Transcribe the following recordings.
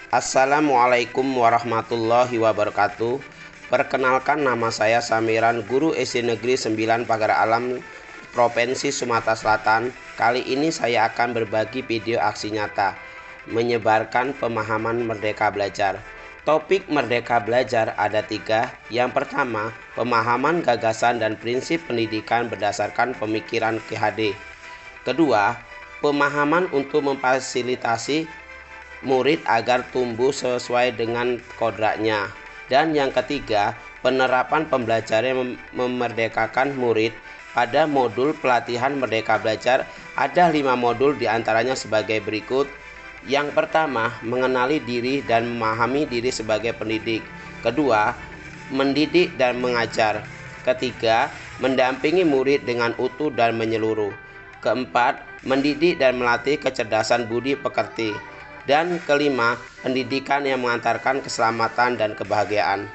Assalamualaikum warahmatullahi wabarakatuh. Perkenalkan, nama saya Samiran, guru SD Negeri 9 Pagar Alam, Provinsi Sumatera Selatan. Kali ini saya akan berbagi video aksi nyata menyebarkan pemahaman Merdeka Belajar. Topik Merdeka Belajar ada 3. Yang pertama, pemahaman gagasan dan prinsip pendidikan berdasarkan pemikiran KHD. Kedua, pemahaman untuk memfasilitasi murid agar tumbuh sesuai dengan kodratnya. Dan yang ketiga, penerapan pembelajaran yang memerdekakan murid. Pada modul pelatihan Merdeka Belajar ada 5 modul, diantaranya sebagai berikut. Yang pertama, mengenali diri dan memahami diri sebagai pendidik. Kedua, mendidik dan mengajar. Ketiga, mendampingi murid dengan utuh dan menyeluruh. Keempat, mendidik dan melatih kecerdasan budi pekerti. Dan kelima, pendidikan yang mengantarkan keselamatan dan kebahagiaan.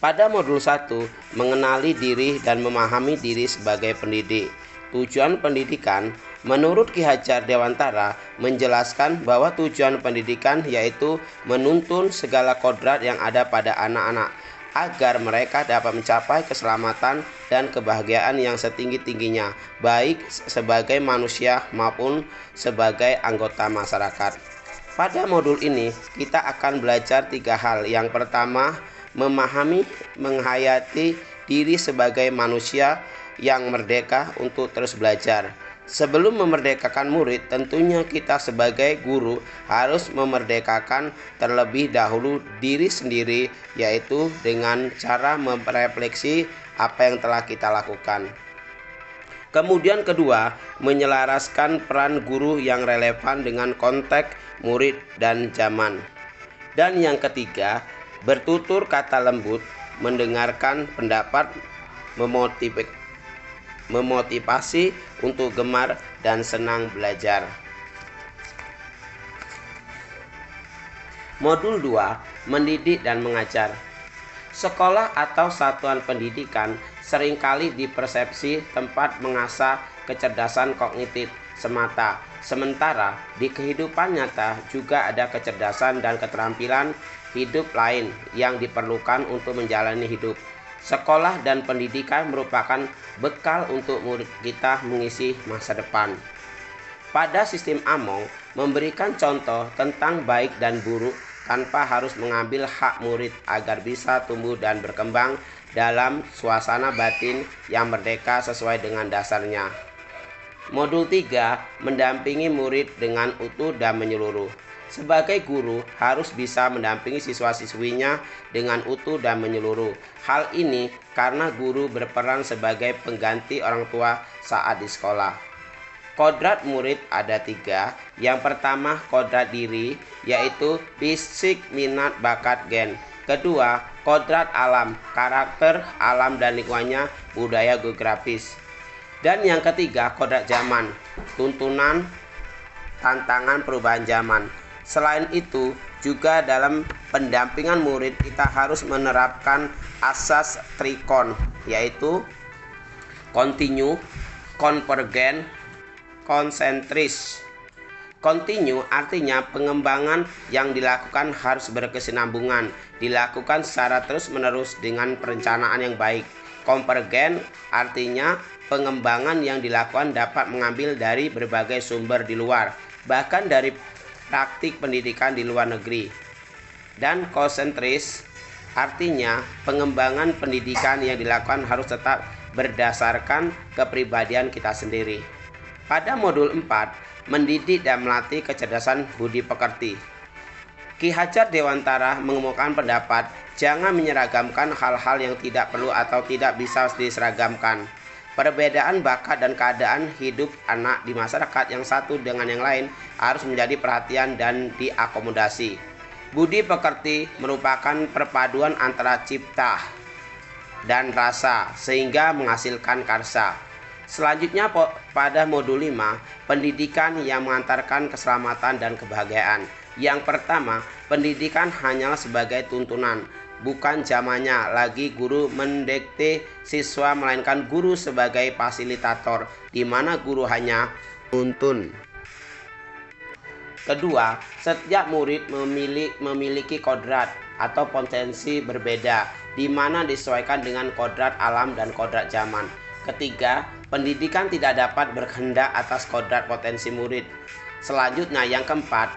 Pada modul 1, mengenali diri dan memahami diri sebagai pendidik. Tujuan pendidikan, menurut Ki Hajar Dewantara, menjelaskan bahwa tujuan pendidikan yaitu menuntun segala kodrat yang ada pada anak-anak agar mereka dapat mencapai keselamatan dan kebahagiaan yang setinggi-tingginya, baik sebagai manusia maupun sebagai anggota masyarakat. Pada modul ini kita akan belajar 3 hal. Yang pertama, memahami, menghayati diri sebagai manusia yang merdeka untuk terus belajar. Sebelum memerdekakan murid, tentunya kita sebagai guru harus memerdekakan terlebih dahulu diri sendiri, yaitu dengan cara merefleksi apa yang telah kita lakukan. Kemudian kedua, menyelaraskan peran guru yang relevan dengan konteks murid dan zaman. Dan yang ketiga, bertutur kata lembut, mendengarkan pendapat, memotivasi untuk gemar dan senang belajar. Modul 2, mendidik dan mengajar. Sekolah atau satuan pendidikan seringkali dipersepsi tempat mengasah kecerdasan kognitif semata. Sementara di kehidupan nyata juga ada kecerdasan dan keterampilan hidup lain yang diperlukan untuk menjalani hidup. Sekolah dan pendidikan merupakan bekal untuk murid kita mengisi masa depan. Pada sistem Among, memberikan contoh tentang baik dan buruk tanpa harus mengambil hak murid agar bisa tumbuh dan berkembang dalam suasana batin yang merdeka sesuai dengan dasarnya. Modul 3, mendampingi murid dengan utuh dan menyeluruh. Sebagai guru harus bisa mendampingi siswa-siswinya dengan utuh dan menyeluruh. Hal ini karena guru berperan sebagai pengganti orang tua saat di sekolah. Kodrat murid ada 3. Yang pertama, kodrat diri, yaitu fisik, minat, bakat, gen. Kedua, kodrat alam, karakter, alam dan lingkungannya, budaya geografis. Dan yang ketiga, kodrat zaman, tuntunan, tantangan perubahan zaman. Selain itu, juga dalam pendampingan murid kita harus menerapkan asas trikon, yaitu kontinu, konvergen, konsentris. Kontinu artinya pengembangan yang dilakukan harus berkesinambungan, dilakukan secara terus-menerus dengan perencanaan yang baik. Konvergen artinya pengembangan yang dilakukan dapat mengambil dari berbagai sumber di luar, bahkan dari praktik pendidikan di luar negeri. Dan konsentris artinya pengembangan pendidikan yang dilakukan harus tetap berdasarkan kepribadian kita sendiri. Pada modul 4, mendidik dan melatih kecerdasan budi pekerti. Ki Hajar Dewantara mengemukakan pendapat, jangan menyeragamkan hal-hal yang tidak perlu atau tidak bisa diseragamkan. Perbedaan bakat dan keadaan hidup anak di masyarakat yang satu dengan yang lain harus menjadi perhatian dan diakomodasi. Budi pekerti merupakan perpaduan antara cipta dan rasa sehingga menghasilkan karsa. Selanjutnya pada modul 5, pendidikan yang mengantarkan keselamatan dan kebahagiaan. Yang pertama, pendidikan hanyalah sebagai tuntunan, bukan zamannya lagi guru mendikte siswa, melainkan guru sebagai fasilitator, di mana guru hanya menuntun. Kedua, setiap murid memiliki kodrat atau potensi berbeda, di mana disesuaikan dengan kodrat alam dan kodrat zaman. Ketiga, pendidikan tidak dapat berkehendak atas kodrat potensi murid. Selanjutnya, yang keempat,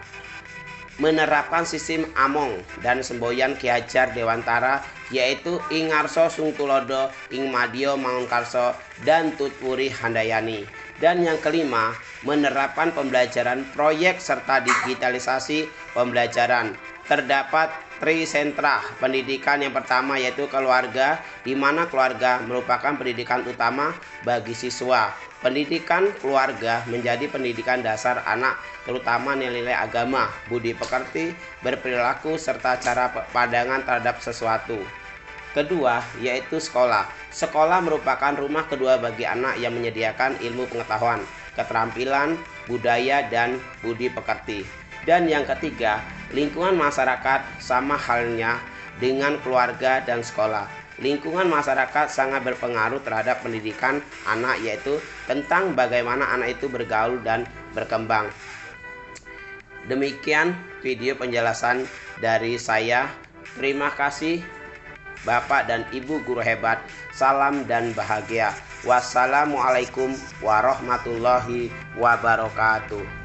menerapkan sistem among dan semboyan Ki Hajar Dewantara, yaitu ing ngarsa sung tulodo, ing madya mangun karsa, dan tutwuri handayani. Dan yang kelima, menerapkan pembelajaran proyek serta digitalisasi pembelajaran. Terdapat trisentra pendidikan. Yang pertama yaitu keluarga, di mana keluarga merupakan pendidikan utama bagi siswa. Pendidikan keluarga menjadi pendidikan dasar anak, terutama nilai-nilai agama, budi pekerti, berperilaku, serta cara pandangan terhadap sesuatu. Kedua, yaitu sekolah. Sekolah merupakan rumah kedua bagi anak yang menyediakan ilmu pengetahuan, keterampilan, budaya, dan budi pekerti. Dan yang ketiga, lingkungan masyarakat sama halnya dengan keluarga dan sekolah. Lingkungan masyarakat sangat berpengaruh terhadap pendidikan anak, yaitu tentang bagaimana anak itu bergaul dan berkembang. Demikian video penjelasan dari saya. Terima kasih Bapak dan Ibu guru hebat. Salam dan bahagia. Wassalamualaikum warahmatullahi wabarakatuh.